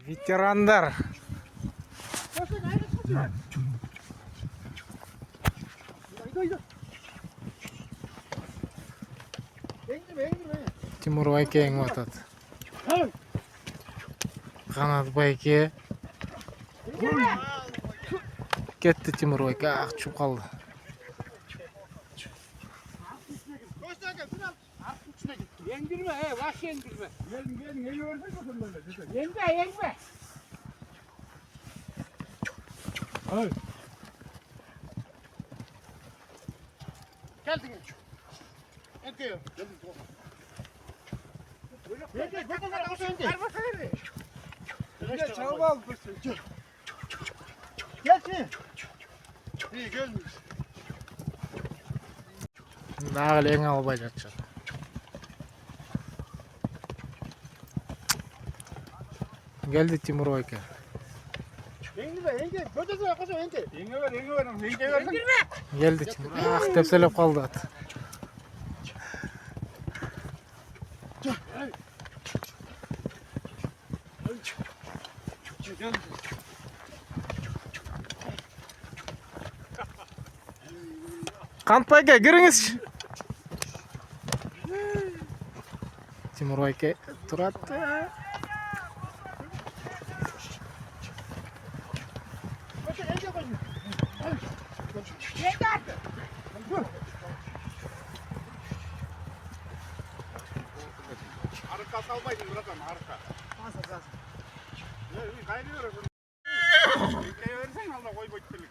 Ветерандар. Тимур байке еңіп атады. Қанат байке. Кетті Тимур байке. Ақ чуп қалды. Yendirme baş yendirme. Yenme. Hayır. Geldin. Ediyor. Gel çalma al. Gelsin. İyi gelmiş. Нағыл ең албай жатшы. Geldi Timur байке. Yendirme. Böcek koşu yendir. Yenge ver. Geldi Timur. Ақ tepselеп қалды ат. Gel. Қанат байке, кіріңізші. Timur байке тұрады. Arka salmaydın bırakam arka. Kalsın. Ne kaynıyor. Yenge versen Allah koy boyutlarını.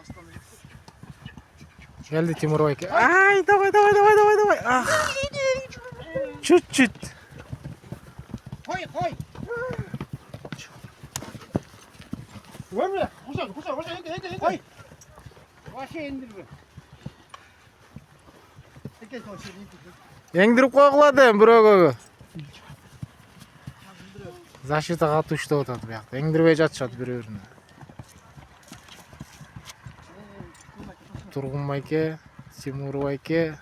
Aslanı. Geldi Timur байке. Ай, давай. Ах. Чуть-чуть. Koy. Görme. Koşa yendir. Koy. Başı yendirme. Gel koşu yendir. Еңдіріп қойғылады біреуге. Защита қатты үшті отады бияқты. Еңдірбей жатшады біреуіріне. Тұрғын байке, Тимур байке,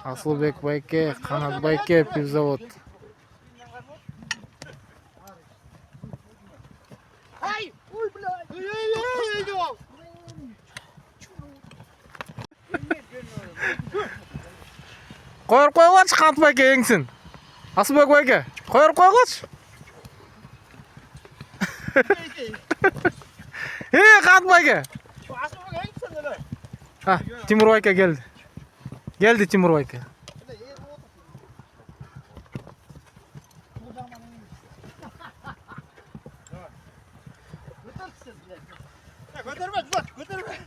Асылбек байке, Қанат байке, пивзавод. Ай! Ой, блядь! Қойыр қойғылатшы Қанат байке еңсін. Асылбек байке, қойыр қойғылатшы. Қанат байке. Тимур байке келді. Geldi Timur байке. Götürme.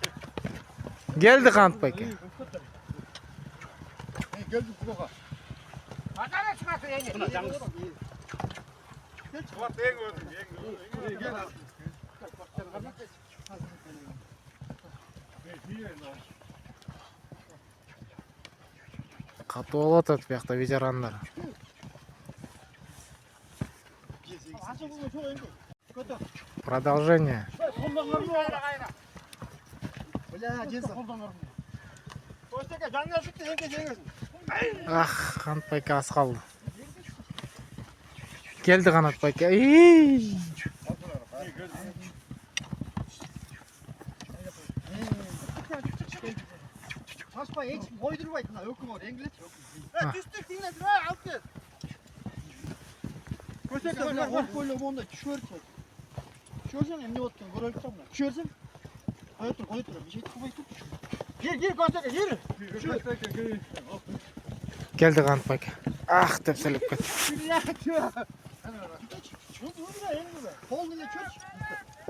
Geldi Қанат байке. Geldim kubağa. Pazara çıkartın yendir. Kubat yenge öldüm. Gel al. Қату алып атады бияқта ветерандар. Продолжение. Ах, Қанат байке аз қалды. Келді Қанат байке. Taşma hiç koydurmayın ha yok mu oraya İngiliz? Düştük dinledin ha altı. Köşede böyle hop onda düşürsün. Düşürsün emni ottun böyle tutamla. Düşürsün. Koydur bir şey koydur. Gir köşede gir. Geldi Қанат байке. Ах, tepselеп кетті.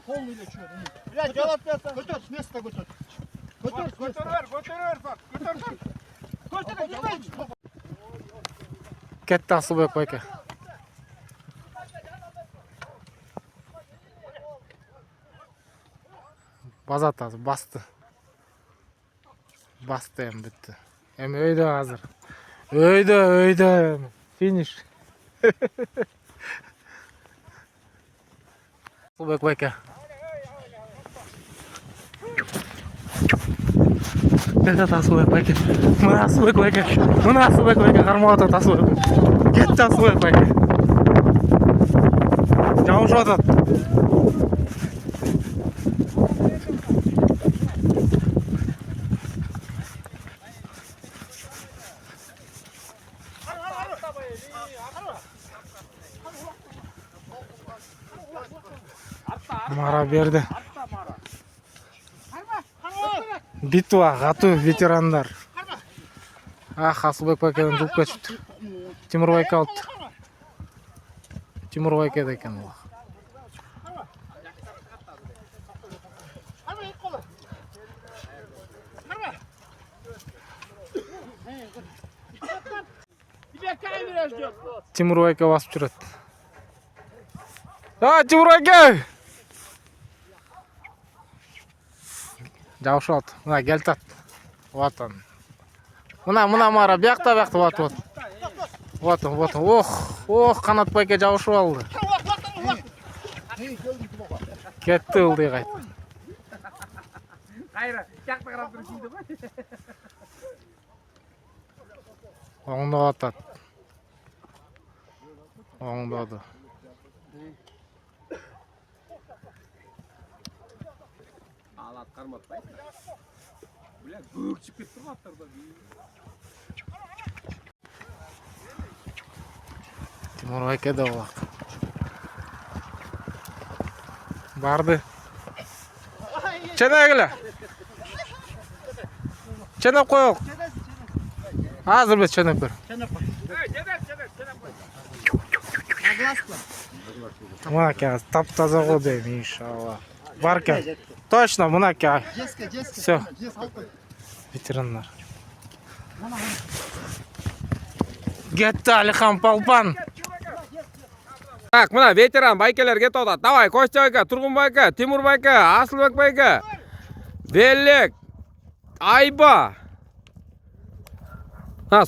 Полный чёрт. Блядь, жалоб берсен. Götür, с места götür. Götür bak. Кетті Асылбек байке. Базатады, басты. Басты әм бітті. Әм өйді қазір. Өйді. Финиш. Асылбек байке. Кетті Асылбек байке. Мына Асылбек байке. Қармауы атады Асылбек. Кетті Асылбек байке. жауышып атат. Мара берді. Битва, қату ветерандар. Асылбек байкеден жұлып кетіпті. Тимур байке алыпты. Тимур байкеде екен ол. Тимур байке басып жүреді. Тимур байке! Жауышып алды. Мына келтат. Вот он. Мына Мара бияқта вот. Вот он. Ох, Қанат байке жауышып алды. Кетті ылдый қайт. Қайра, жақта қарап тұр дейді ғой. Оңда атат. Оңдады. Алат қарматпай. Бля, бөкчіп кетті ғой аттарда. Тимур байке де олақ. Барды. Ченегілі. Ченеп қойық. Азыр бет ченеп бер. Мына кәз тап-таза ғой дейм, иншалла. Бар кен. Точно, мына кәз. Все. Ветерандар. Кетті Алихан Палпан. Так, мына ветеран байкелер кетіп отады. Давай, Костя байке, Тұрғын байке, Тимур байке, Асылбек байке, Белек, Айба.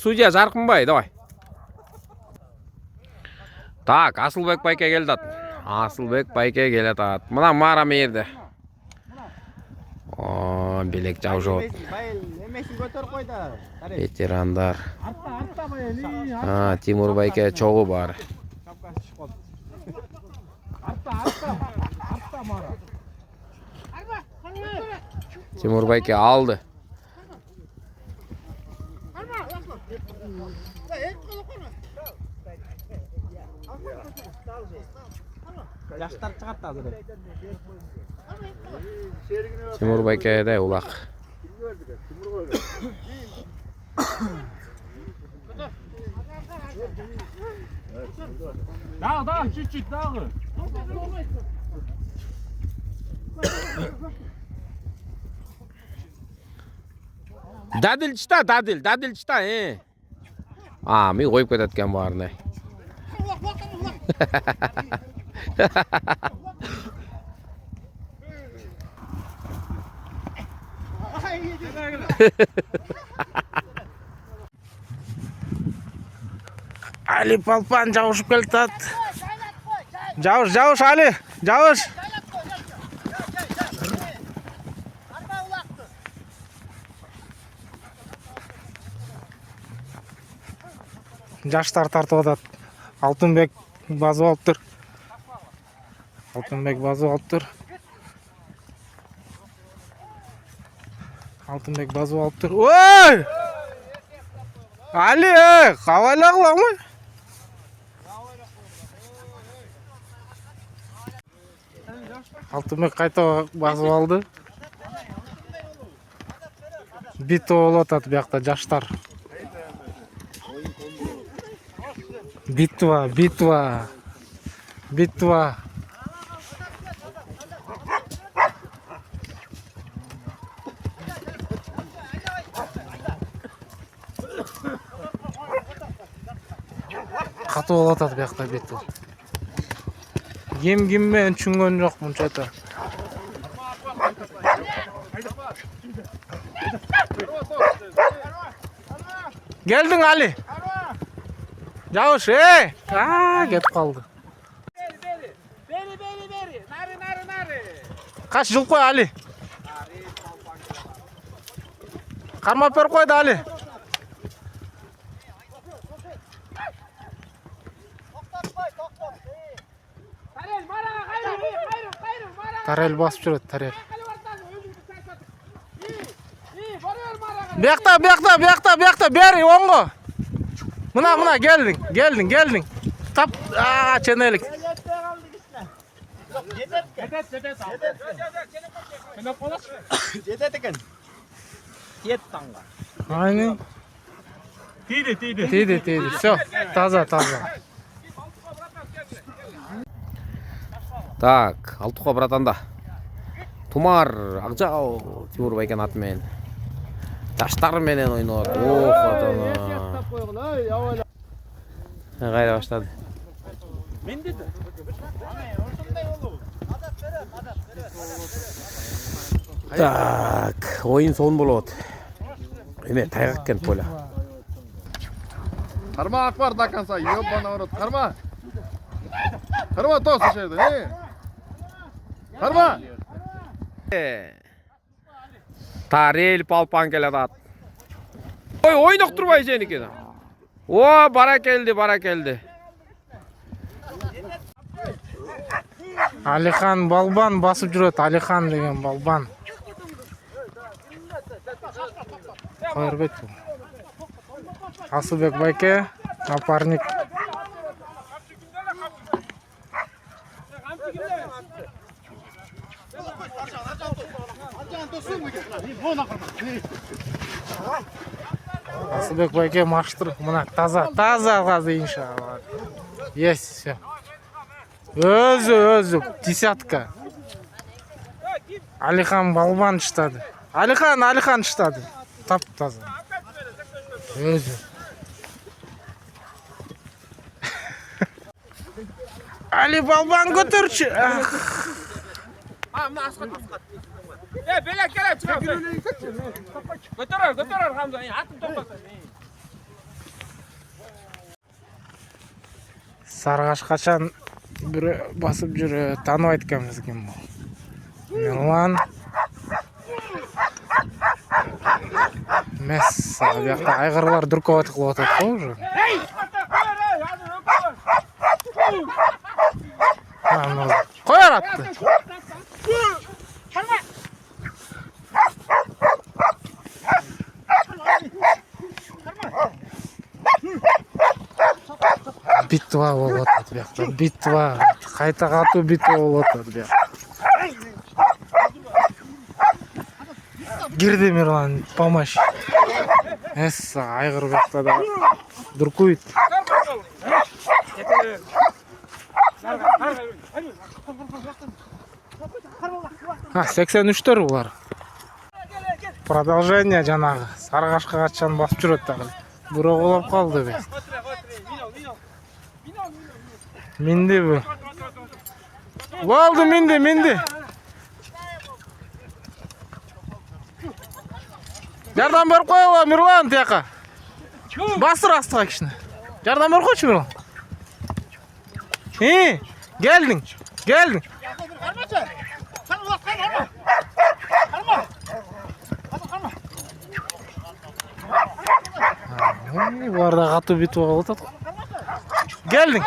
Судья Жарқынбай, давай. Так, Асылбек байке келді. Асылбек байке келеді. Мына Мара мерді. Белек жау жауып. Ветерандар. Тимур байке чоғы бар. Тимур байке алды. Жаштар шығатты азыр. Тимур байке де улақ. Да, чуть-чуть, дағы. Дәділ чыта, мен қойып кететкен барыны. Али Палпан жауышып келді. Жауыш, Али, жауыш. Жаштар тартып атат. Алтынбек базып алып тұр. Алтынбек базып алып тұр. Ой! Али, қавайла қыламай? Алтынбек қайта базып алды. Битва болып атат бұяқта жаштар. Битва. Қату болып атат бұяқта битва. Кем-кеммен түшінген жоқ мұншайта. Келдің, Али. Жауыш, кетіп қалды. Бері, нары. Қаш жыл қой, Али. Қармап бер қойды, Али. Тарел, Тарел басып жүрөт, тарел. Бияқта, бері, оңғы. Мына, келдің. Тап, ченелік. Жетет екен. Тиет таңға. Aynen. Тиді. Все, таза. Так, Алтуха братанда. Тумар, Ақжау, Тимур байкен атымен. Таштар менен ойнор. Атана. Қайра баштады. Так, ойын соң болады. Эме тайғақ кен поля. Карма Акбар до конца, ёбаный рот. Карма тос içeride. Карма. Тарел палпан келеді. Ой, ойнақ тұрбай сен екен. О, бара келді. Алихан Балбан басып жүрөт, Алихан деген Балбан. Қайырбет бұл. Асылбек байке, напарник. Асылбек байке маштыр. Мына таза қазы иншалла. Есть, все. Өзі, десятка. Алихан Балбан штады. Алихан штады. Тап таза. Өзі. Али Балбан көтерші. Белек келіп шыға. Көтерер, Хамза. Атын тоқтатыр. Сарғаш қашан бір басып жүрі танып айтканбыз екен бұл. Мирлан. Мес, бұяқта айғырлар дүркөт қылып отыр ғой уже. Қойар атты. Битва болып отыр бұяқта. Битва. Қайта қату битва болып отыр бұяқта. Girdi Мирлан, помощь. Айғыр бұяқта да дүркует. 83-төр бұлар. Продолжение жанағы. Сарғашқа қатшан басып жүрет тағы. Бұра қолап қалды бе. Минді бұл. Болды, минді. Жардан беріп қойыла, Мирлан, тияқа. Бастыр астыға кішіне. Жардан беріп қойшы, Мирлан. Келдің. Бұларда қату битва болып отыр. Келдің.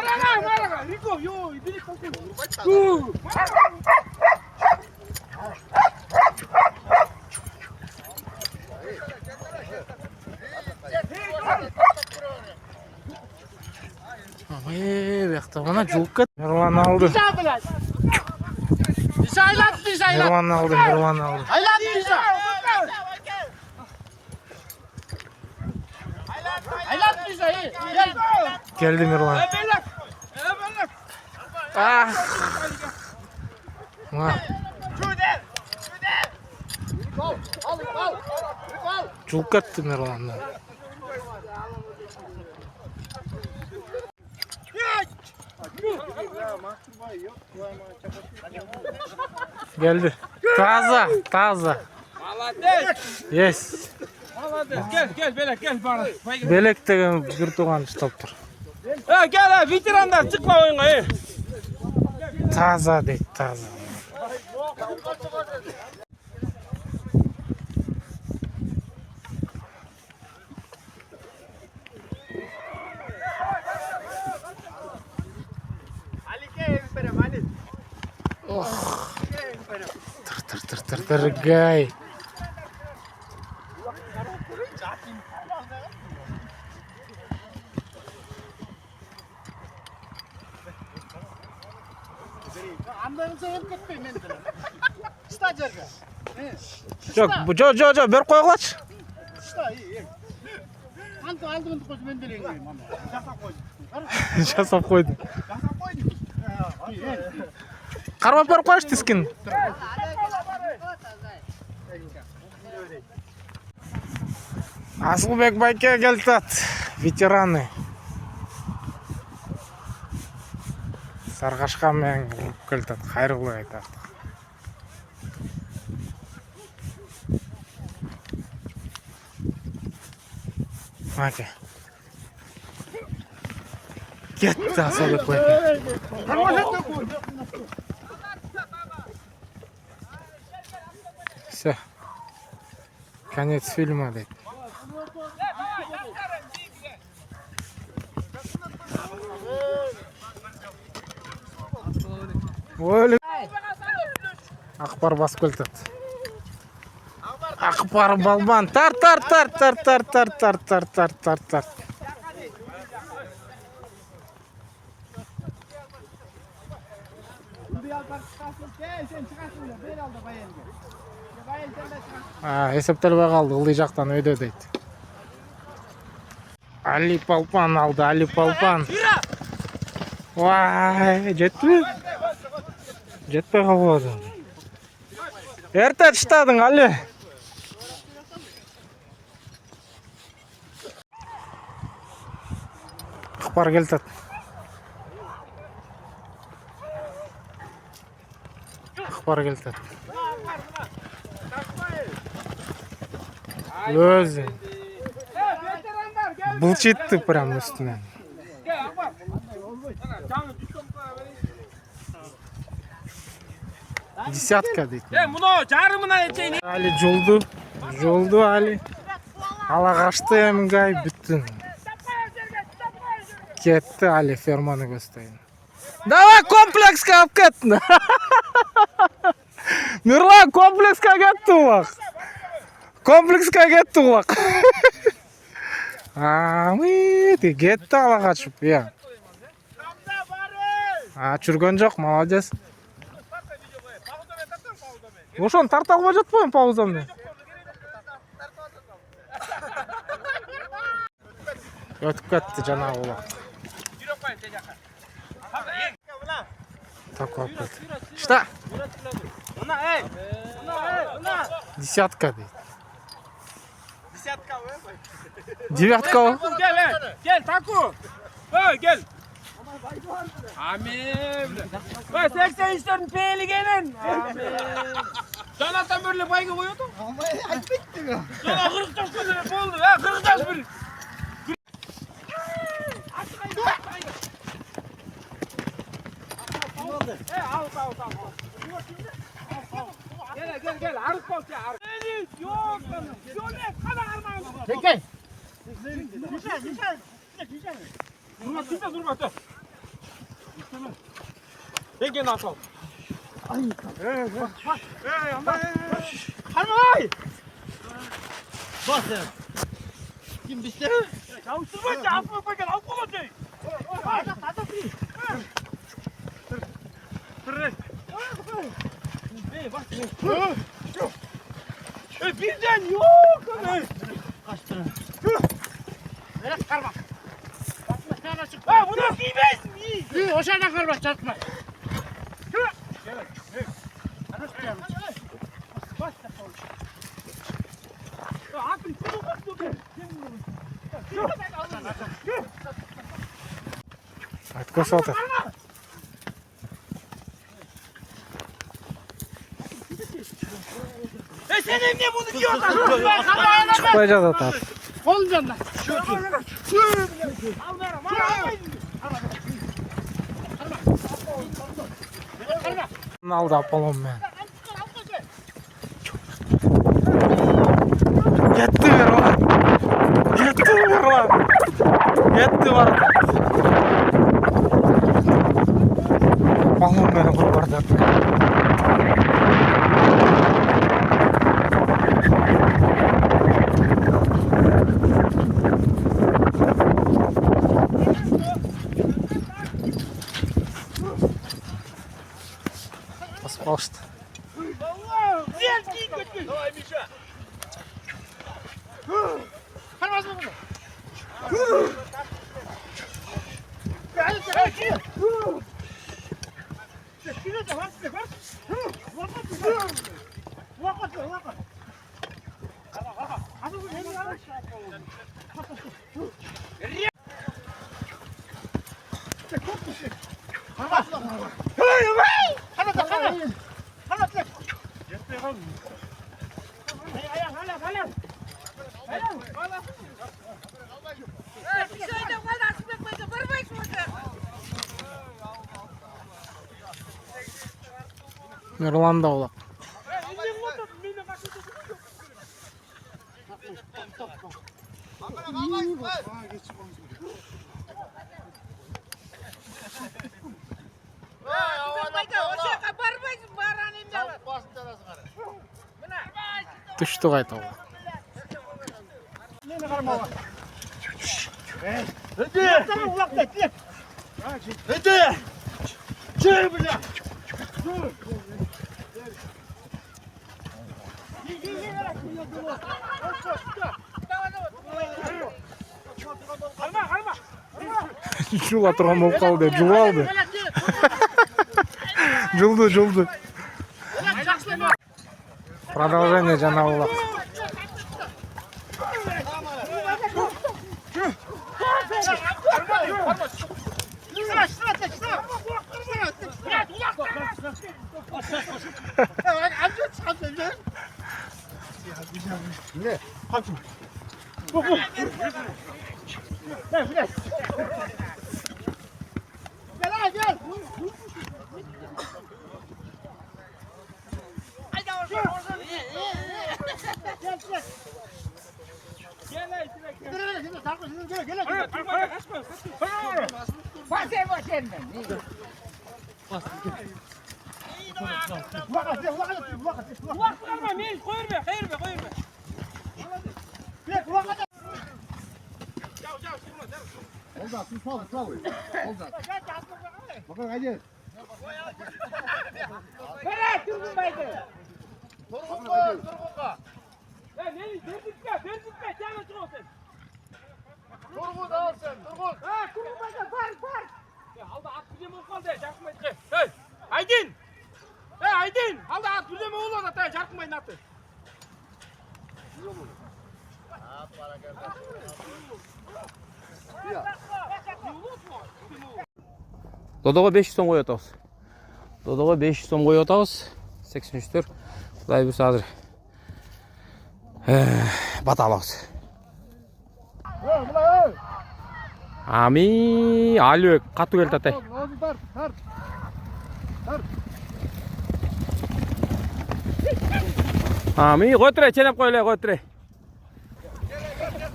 Бұяқта ғана жуып кет. Мирлан алды. Мирлан алды. Geldi Мирлан. Жуып кетті Мирланнан. Geldi. Taza. Yes. Gel, Belek, gel bana. Belek деген bir туған ұстап тұр. Gel, veteranlar çıkma oyuna. Taza дейді, taza. Дорогай. Андайынса өліп кетпей мен тілі. Шыта жерге. Жоқ, бер қойғылашы. Шыта, алдымын қойсы мен делейін. Жасап қойдым. Жасап қойдым. Жасап қойдым. Қармап беріп қойшы тескін. Асылбек байке келтат. Ветераны. Сарғашқа мен келтат. Қайырлы айтады. Маке. Кетті Асылбек байке. Все. Конец фильма, дейді. Өлі. Ақпар бас көлтат. Ақпар балбан. Тар. Есептелбей қалды, ылдый жақтан өйді дейді. Али Палпан алды, Али Палпан. Вай, жетті? Жетпей қалды. Ерте ұштадың, Али. Ақпар келтат. Ақпар келтат. Өзі. Бұлчетті прям үстінен. Десятка дейді. Мұны жарымына етейін. Али жолду Али. Ала қашты әмінгай бүттін. Кетті Али ферманы көстейін. Давай комплексқа алып кеттін. Нұрлан комплексқа кетті ұлақ. Комплексқа кетті ұлақ. Кетті ала қашып, я. Жүрген жоқ, молодец. Ошон тарта албай жатпайм паузамды. Өтіп кетті жаңағы ұлақ. Так алып кетті. Шта? Десятка дейді. Девятка о? Gel Taku. Gel. Amin. 83'lerin peyli gelin. Amin. Canatan böyle baygı koyuyordu. Айтып кеттің. Sonra 40 taş böyle oldu. 40 taş bir. Al. Gel. Arık bak ya. Yok. Şöyle kadar armağan. Çekil. Durma. Gel nasıl? Harmay. Bas sen. Kim bizde? Çalıştırma ki afı bakın al kolacı. Hadi. Birden yok. Kaçtı. Böyle karma. Bu nasıl giymez? O şeyden karma çarpma. Айтқос отыр. Sen ne bunu diyorsun? Шықпай жатады. Қолын жанына. Алды Аполлон мен. Кетті Мерлан. Кетті бар. Аполлон мені құрбардап. Пожалуйста. Давай, Миша. Нұрлан да олақ. Түшті қайта олақ. Жула тұрған болып қалды, жула алды. Жылды. Продолжение жана олақ. Aydin, alda at birleme oğlu da jarkınmayın atı. Додого 500 сом қойып атабыз. Додого 500 сом қойып атабыз. 83-төр. Құдай бұйырса азыр бата алабыз. Ами, Алибек катуу келди атай. Ами, кой туре, ченеп койлой, кой туре.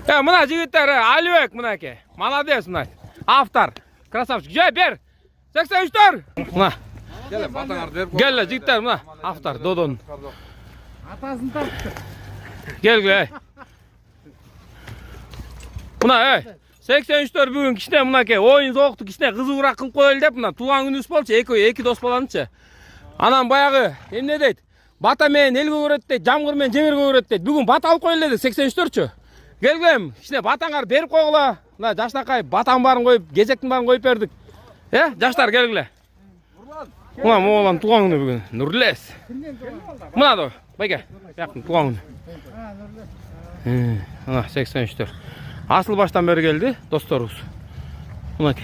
Мына жигиттер, Алибек мынаке. Молодец мына. Автор. Красавчик. Жай бер. 83-төр. Мына. Келе, жигиттер мына. Автор Додон. Атасын тартты. Gel. Mına 83-төр бүгін кішіне мынаке ойын соқты кішіне қызығырақ қылып қойылды деп мына туған күнүс болчу эки дос баланычы. Анан баягы эмне дейт? Бата менен эл көгөрөт дейт, жамгыр менен жемир көгөрөт дейт. Бүгүн бата алып коелу дедик 83-төрчү. Келгем, кішіне батаңар берип койгула. Мына жаштакай батан барын коюп, кезектин барын коюп бердик. Жаштар келгиле. Мына моголан туган күнү бүгүн. Нурлес. Мына да байке, жакын туган күнү. Мына 83-төр. Asıl baştan beri geldi dostlarımız. Buna ki.